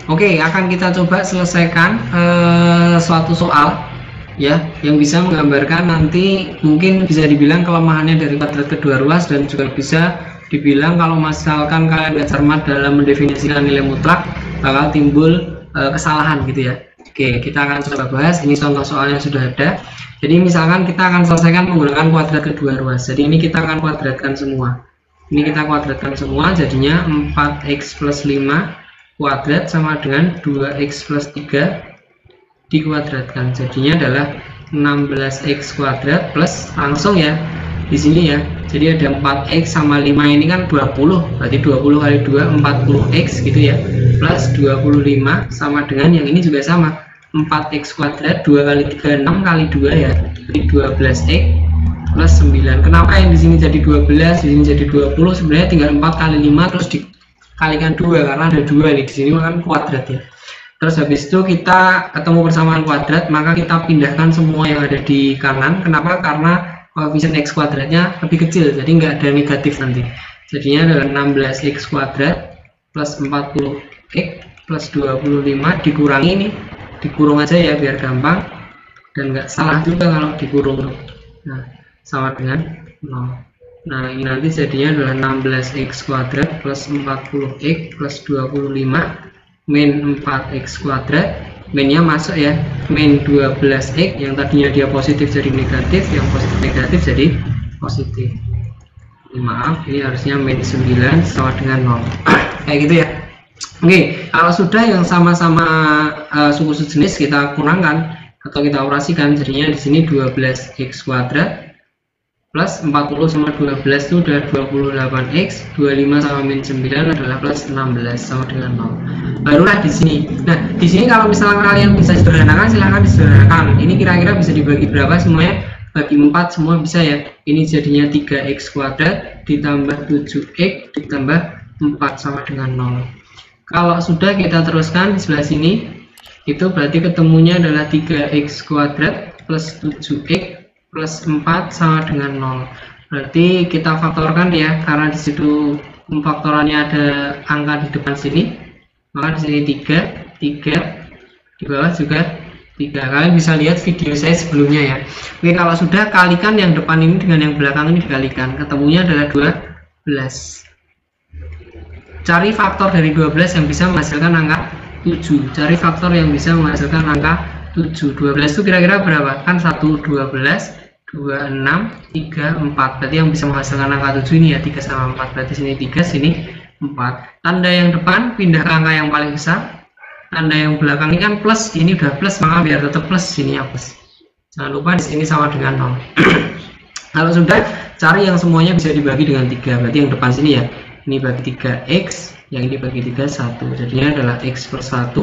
Oke, akan kita coba selesaikan suatu soal ya yang bisa menggambarkan nanti mungkin bisa dibilang kelemahannya dari kuadrat kedua ruas, dan juga bisa dibilang kalau misalkan kalian nggak cermat dalam mendefinisikan nilai mutlak bakal timbul kesalahan gitu ya. Oke, kita akan coba bahas. Ini contoh soalnya sudah ada. Jadi misalkan kita akan selesaikan menggunakan kuadrat kedua ruas. Jadi ini kita akan kuadratkan semua. Ini kita kuadratkan semua, jadinya 4x plus 5 kuadrat sama dengan 2x plus 3 dikuadratkan, jadinya adalah 16x kuadrat plus langsung ya di sini ya. Jadi ada 4x sama 5 ini kan 20, berarti 20 kali 2 40x gitu ya, plus 25 sama dengan yang ini juga sama 4x kuadrat, 2 kali 3 6 kali 2 ya, jadi 12x plus 9. Kenapa yang di sini jadi 12, di sini jadi 20? Sebenarnya tinggal 4 kali 5 terus dikalikan 2 karena ada 2 nih di sini kan kuadrat ya. Terus habis itu kita ketemu persamaan kuadrat, maka kita pindahkan semua yang ada di kanan. Kenapa? Karena koefisien x kuadratnya lebih kecil, jadi nggak ada negatif nanti. Jadinya adalah 16x kuadrat plus 40x plus 25 dikurangi ini, dikurung aja ya biar gampang dan nggak salah juga kalau dikurung. Nah, sama dengan 0. Nah, ini nanti jadinya adalah 16x kuadrat plus 40x plus 25 min 4x kuadrat, minnya masuk ya, min 12x, yang tadinya dia positif jadi negatif, yang positif negatif jadi positif. Maaf, ini harusnya min 9 sama dengan 0. Kayak gitu ya. Oke, kalau sudah yang sama-sama suku sejenis kita kurangkan atau kita orasikan, jadinya di sini 12x kuadrat plus 40 sama 12 itu udah 28x, 25 sama min 9 adalah plus 16 sama dengan 0. Barulah di sini. Nah, di sini kalau misalnya kalian bisa sederhanakan, silahkan disederhanakan. Ini kira-kira bisa dibagi berapa semuanya? Bagi 4 semua bisa ya. Ini jadinya 3x kuadrat ditambah 7x ditambah 4 sama dengan 0. Kalau sudah kita teruskan di sebelah sini, itu berarti ketemunya adalah 3x kuadrat plus 7x plus 4 sama dengan 0. Berarti kita faktorkan ya, karena di situ pemfaktorannya ada angka di depan sini, maka di sini 3, di bawah juga 3. Kalian bisa lihat video saya sebelumnya ya. Oke, kalau sudah kalikan yang depan ini dengan yang belakang ini dikalikan, ketemunya adalah 12. Cari faktor dari 12 yang bisa menghasilkan angka 7. Cari faktor yang bisa menghasilkan angka 7. 12 itu kira-kira berapa? Kan 1, 12, 2, 6, 3, 4. Berarti yang bisa menghasilkan angka 7 ini ya 3 sama 4. Berarti sini 3, sini 4. Tanda yang depan pindah ke angka yang paling besar. Tanda yang belakang ini kan plus, ini udah plus, maka biar tetap plus, sini ya plus. Jangan lupa di sini sama dengan 0. Kalau sudah, cari yang semuanya bisa dibagi dengan 3. Berarti yang depan sini ya. Ini bagi 3x, yang ini bagi 3, 1. Jadinya adalah x plus 1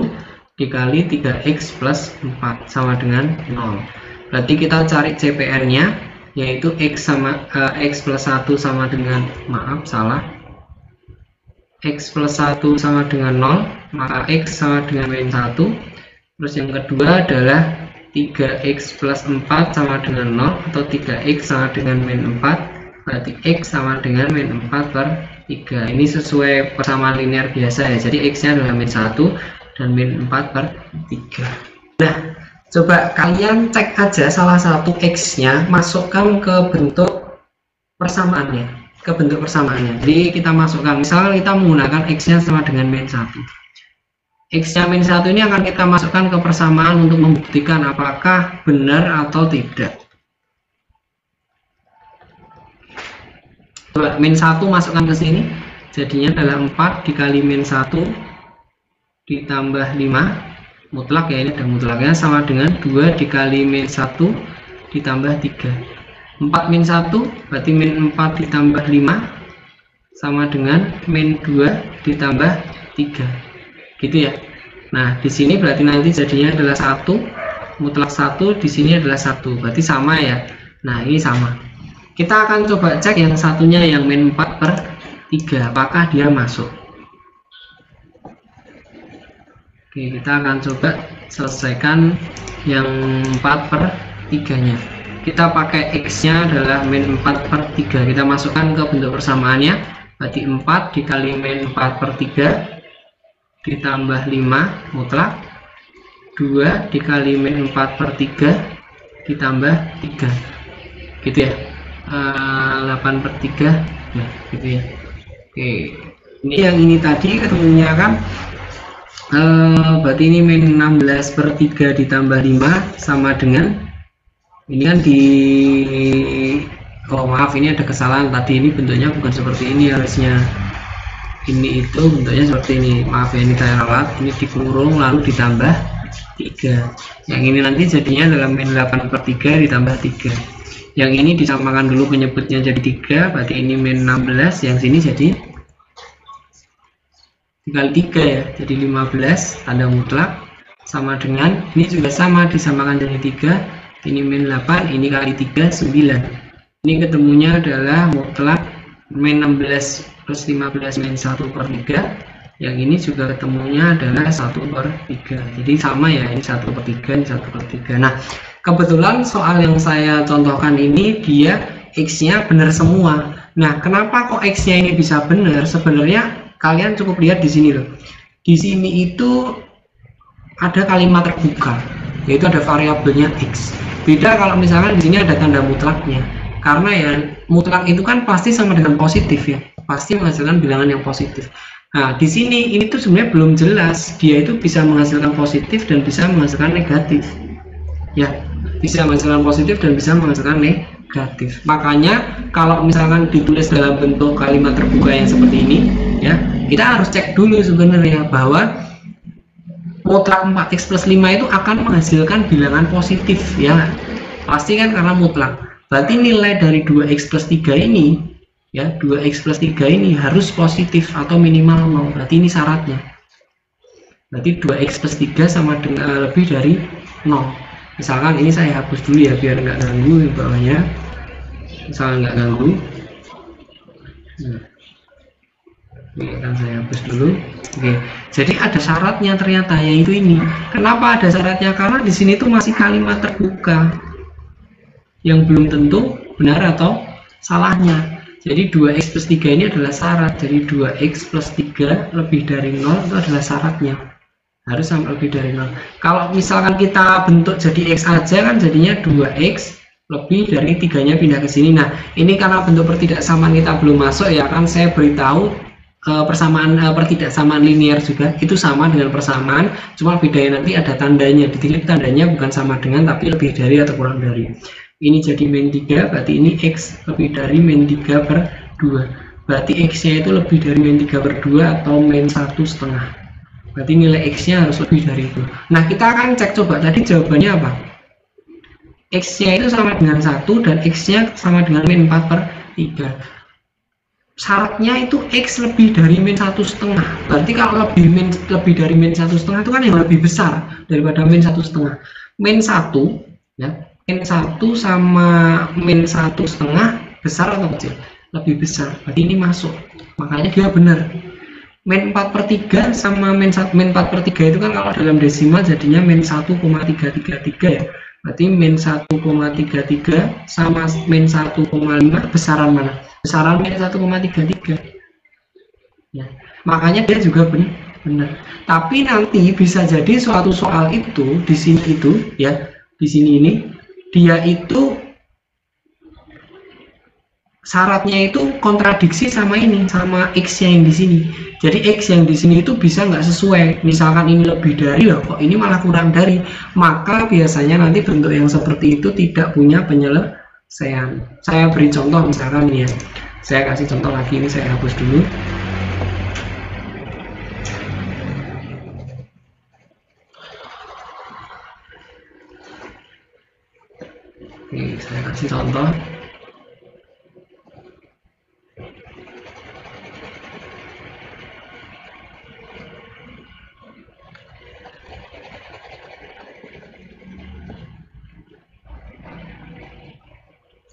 dikali 3x plus 4 sama dengan 0. Berarti kita cari CPR-nya, yaitu x plus 1 sama dengan, maaf salah, x plus 1 sama dengan 0, maka x sama dengan min 1. Terus yang kedua adalah 3x plus 4 sama dengan 0, atau 3x sama dengan min 4. Berarti x sama dengan min 4 per 3. Ini sesuai persamaan linear biasa ya. Jadi x-nya adalah min 1 dan min 4 per 3. Nah, coba kalian cek aja salah satu x-nya, masukkan ke bentuk persamaannya, Jadi kita masukkan, misalnya kita menggunakan x-nya sama dengan min 1. X-nya min 1 ini akan kita masukkan ke persamaan untuk membuktikan apakah benar atau tidak. Coba min 1 masukkan ke sini, jadinya adalah 4 dikali min 1 ditambah 5, mutlak ya, ini ada mutlaknya, sama dengan 2 dikali min 1 ditambah 3. 4 min 1 berarti min 4 ditambah 5 sama dengan min 2 ditambah 3, gitu ya. Nah, di sini berarti nanti jadinya adalah 1, mutlak 1, di sini adalah 1, berarti sama ya. Nah, ini sama. Kita akan coba cek yang satunya, yang min 4 per 3, apakah dia masuk. Oke, kita akan coba selesaikan yang 4 per 3 nya. Kita pakai x nya adalah min 4 per 3, kita masukkan ke bentuk persamaannya, berarti 4 dikali min 4 per 3 ditambah 5 mutlak, 2 dikali min 4/3 ditambah 3, gitu ya. 8/3, nah gitu ya. Oke, ini yang ini tadi ketemunya kan berarti ini min 16/3 ditambah 5 sama dengan ini kan oh maaf, ini ada kesalahan tadi, ini bentuknya bukan seperti ini, harusnya ini itu bentuknya seperti ini, maaf ya, ini saya ralat, ini dikurung lalu ditambah 3, yang ini nanti jadinya adalah min 8/3 ditambah 3, yang ini disamakan dulu penyebutnya jadi 3, berarti ini min 16, yang sini jadi dikali 3 ya, jadi 15 tanda mutlak sama dengan ini juga sama disamakan jadi 3, ini min 8, ini kali 3 9, ini ketemunya adalah mutlak min 16 plus 15 min 1/3, yang ini juga ketemunya adalah 1/3, jadi sama ya, ini 1/3, ini 1/3. Nah kebetulan soal yang saya contohkan ini dia X nya benar semua. Nah kenapa kok X nya ini bisa benar? Sebenarnya kalian cukup lihat di sini loh, di sini itu ada kalimat terbuka, yaitu ada variabelnya X. Beda kalau misalkan di sini ada tanda mutlaknya, karena ya mutlak itu kan pasti sama dengan positif ya, pasti menghasilkan bilangan yang positif. Nah di sini ini tuh sebenarnya belum jelas, dia itu bisa menghasilkan positif dan bisa menghasilkan negatif ya, bisa menghasilkan positif dan bisa menghasilkan negatif. Makanya kalau misalkan ditulis dalam bentuk kalimat terbuka yang seperti ini ya, kita harus cek dulu sebenarnya bahwa mutlak 4x plus 5 itu akan menghasilkan bilangan positif ya, pasti kan karena mutlak. Berarti nilai dari 2x plus 3 ini ya, 2x plus 3 ini harus positif atau minimal 0, berarti ini syaratnya. Berarti 2x plus 3 sama dengan lebih dari 0. Misalkan ini saya hapus dulu ya biar nggak ganggu di bawahnya, misalkan nggak ganggu. Ini akan saya hapus dulu. Oke, jadi ada syaratnya ternyata, yaitu ini. Kenapa ada syaratnya? Karena di sini tuh masih kalimat terbuka yang belum tentu benar atau salahnya. Jadi 2x plus 3 ini adalah syarat. Jadi 2x plus 3 lebih dari 0 itu adalah syaratnya, harus sampai lebih dari 0. Kalau misalkan kita bentuk jadi x aja kan jadinya 2x lebih dari 3 nya pindah ke sini. Nah ini karena bentuk pertidaksamaan kita belum masuk ya kan, saya beritahu persamaan pertidaksamaan linear juga itu sama dengan persamaan, cuma bedanya nanti ada tandanya, ditilik tandanya bukan sama dengan tapi lebih dari atau kurang dari. Ini jadi min 3, berarti ini x lebih dari min 3/2, berarti x nya itu lebih dari min 3/2 atau min 1,5, berarti nilai x nya harus lebih dari itu. Nah kita akan cek coba tadi jawabannya apa, x nya itu sama dengan 1 dan x nya sama dengan min 4/3. Syaratnya itu x lebih dari min 1,5, berarti kalau lebih dari min 1,5 itu kan yang lebih besar daripada min 1,5. Min 1 ya, min 1 sama min 1,5 besar atau kecil? Lebih besar, berarti ini masuk, makanya dia benar. Min 4/3 sama min 4/3 itu kan kalau dalam desimal jadinya min 1,333 ya, berarti min 1,33 sama min 1,5 besaran mana? Besaran min 1,33 ya, makanya dia juga benar. Tapi nanti bisa jadi suatu soal itu di sini itu ya, di sini ini dia itu syaratnya itu kontradiksi sama ini, sama x yang di sini. Jadi x yang di sini itu bisa nggak sesuai, misalkan ini lebih dari loh, kok ini malah kurang dari, maka biasanya nanti bentuk yang seperti itu tidak punya penyelesaian. Saya beri contoh misalkan ya, saya kasih contoh lagi, ini saya hapus dulu. Oke, saya kasih contoh.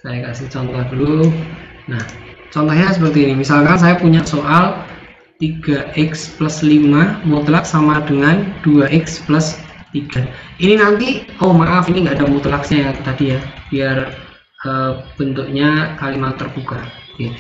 Saya kasih contoh dulu. Nah, contohnya seperti ini. Misalkan saya punya soal 3x plus 5 mutlak sama dengan 2x plus 3. Ini nanti, oh maaf, ini nggak ada mutlaknya ya tadi ya, biar bentuknya kalimat terbuka. Oke.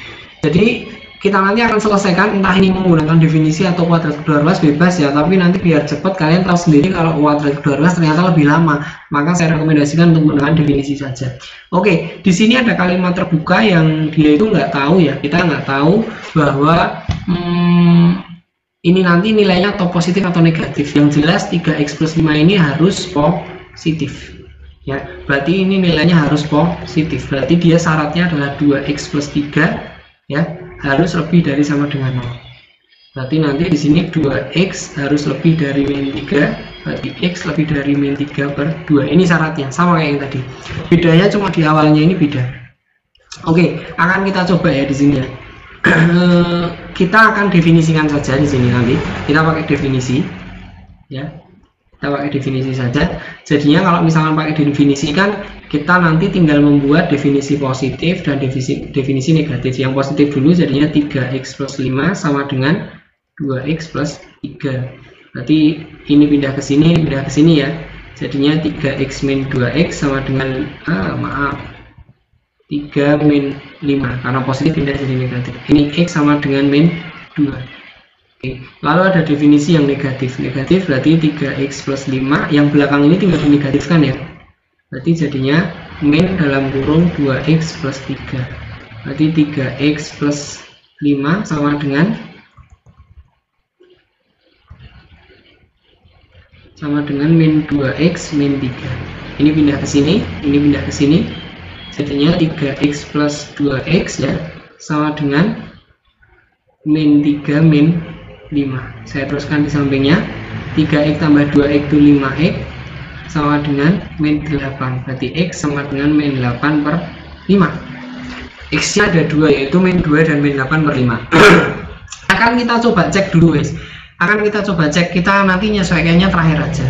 Jadi kita nanti akan selesaikan, entah ini menggunakan definisi atau kuadrat kedua ruas bebas ya, tapi nanti biar cepat kalian tahu sendiri kalau kuadrat kedua ruas ternyata lebih lama, maka saya rekomendasikan untuk menggunakan definisi saja. Oke, di sini ada kalimat terbuka yang dia itu nggak tahu ya, kita nggak tahu bahwa ini nanti nilainya atau positif atau negatif. Yang jelas 3x plus 5 ini harus positif ya, berarti ini nilainya harus positif, berarti dia syaratnya adalah 2x plus 3 ya, harus lebih dari sama dengan 0. Berarti nanti di sini 2x harus lebih dari min 3, berarti x lebih dari min 3 per 2. Ini syaratnya sama kayak yang tadi. Bedanya cuma di awalnya ini beda. Oke, akan kita coba ya di sini ya. Kita akan definisikan saja di sini nanti. Kita pakai definisi ya. Kita pakai definisi saja. Jadinya kalau misalkan pakai definisi kan kita nanti tinggal membuat definisi positif dan definisi negatif. Yang positif dulu jadinya 3x plus 5 sama dengan 2x plus 3. Berarti ini pindah ke sini ya. Jadinya 3x min 2x sama dengan 3 min 5, karena positif pindah jadi negatif. Ini x sama dengan min 2. Oke. Lalu ada definisi yang negatif. Negatif berarti 3x plus 5, yang belakang ini tinggal dinegatifkan ya. Berarti jadinya min dalam kurung 2x plus 3. Berarti 3x plus 5 sama dengan min 2x min 3. Ini pindah ke sini, ini pindah ke sini. Jadinya 3x plus 2x ya sama dengan min 3 min 5. Saya teruskan di sampingnya. 3x tambah 2x itu 5x sama dengan min 8. Berarti x sama dengan min 8 per 5. X nya ada 2 yaitu min 2 dan min 8 per 5. Akan kita coba cek dulu guys. Kita nanti nyesuaikannya terakhir aja.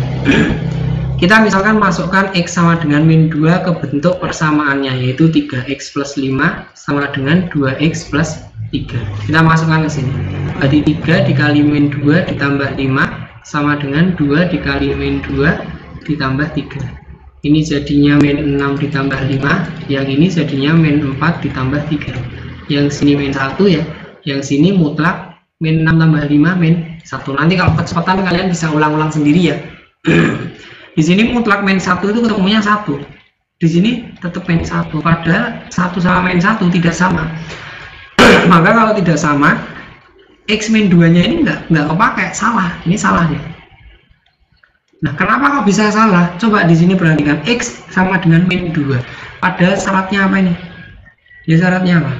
Kita misalkan masukkan x sama dengan min 2 ke bentuk persamaannya, yaitu 3x plus 5 sama dengan 2x plus 3. Kita masukkan ke sini. Berarti 3 dikali min 2 ditambah 5 sama dengan 2 dikali min 2 ditambah 3. Ini jadinya min 6 ditambah 5, yang ini jadinya min 4 ditambah 3. Yang sini min 1 ya, yang sini mutlak min 6 tambah 5 min 1. Nanti kalau kecepatan kalian bisa ulang-ulang sendiri ya. Di sini mutlak min 1 itu ketemunya 1. Di sini tetap min 1, padahal 1 sama min 1 tidak sama. Maka kalau tidak sama, x min 2 nya ini nggak kepakai, salah. Ini salah nih. Nah, kenapa kok bisa salah? Coba di sini perhatikan, x sama dengan min 2. Padahal syaratnya apa ini? Dia syaratnya apa?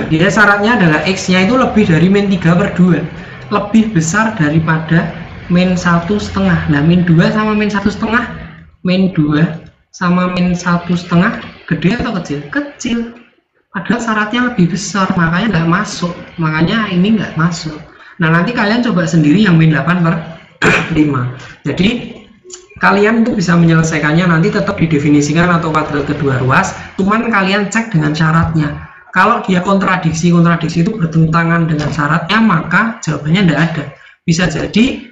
Dia syaratnya adalah x nya itu lebih dari min 3 per 2. Lebih besar daripada min 1,5. Nah, min 2 sama min 1,5. Min 2 sama min 1,5 gede atau kecil? Kecil. Padahal syaratnya lebih besar, makanya nggak masuk. Makanya ini nggak masuk. Nah, nanti kalian coba sendiri yang min 8 per 5. Jadi kalian tuh bisa menyelesaikannya nanti tetap didefinisikan atau kuadrat kedua ruas. Cuman kalian cek dengan syaratnya. Kalau dia kontradiksi itu bertentangan dengan syaratnya, maka jawabannya tidak ada. Bisa jadi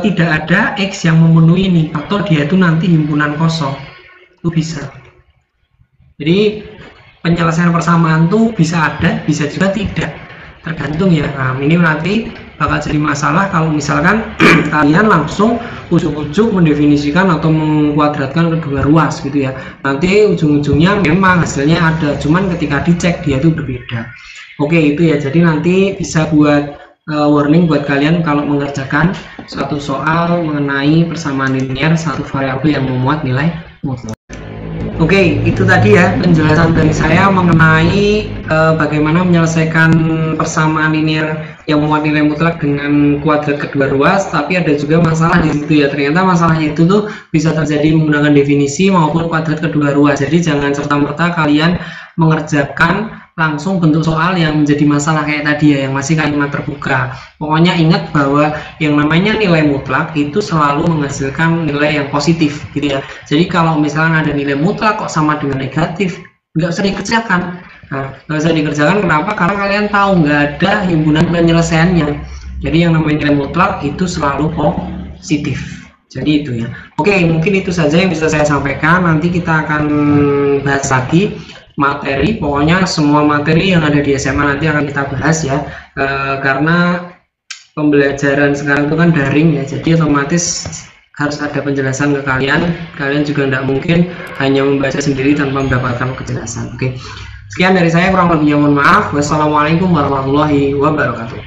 tidak ada x yang memenuhi ini, atau dia itu nanti himpunan kosong. Itu bisa. Jadi penyelesaian persamaan tuh bisa ada, bisa juga tidak, tergantung ya. Nah, ini nanti bakal jadi masalah kalau misalkan kalian langsung ujuk-ujuk mendefinisikan atau mengkuadratkan kedua ruas gitu ya. Nanti ujung-ujungnya memang hasilnya ada, cuman ketika dicek dia itu berbeda. Oke, itu ya. Jadi nanti bisa buat warning buat kalian kalau mengerjakan suatu soal mengenai persamaan linear satu variabel yang memuat nilai mutlak. Oke, itu tadi ya penjelasan dari saya mengenai bagaimana menyelesaikan persamaan linear yang memuat nilai mutlak dengan kuadrat kedua ruas. Tapi ada juga masalah di situ ya. Ternyata masalahnya itu tuh bisa terjadi menggunakan definisi maupun kuadrat kedua ruas. Jadi jangan serta-merta kalian mengerjakan langsung bentuk soal yang menjadi masalah kayak tadi ya, yang masih kalimat terbuka. Pokoknya ingat bahwa yang namanya nilai mutlak itu selalu menghasilkan nilai yang positif gitu ya. Jadi kalau misalnya ada nilai mutlak kok sama dengan negatif, nggak usah dikerjakan. Nah, nggak usah dikerjakan kenapa? Karena kalian tahu nggak ada himpunan penyelesaiannya. Jadi yang namanya nilai mutlak itu selalu positif. Jadi itu ya. Oke, mungkin itu saja yang bisa saya sampaikan. Nanti kita akan bahas lagi materi, pokoknya semua materi yang ada di SMA nanti akan kita bahas ya, karena pembelajaran sekarang itu kan daring ya, jadi otomatis harus ada penjelasan ke kalian. Kalian juga tidak mungkin hanya membaca sendiri tanpa mendapatkan kejelasan. Oke, sekian dari saya, kurang lebihnya mohon maaf. Wassalamualaikum warahmatullahi wabarakatuh.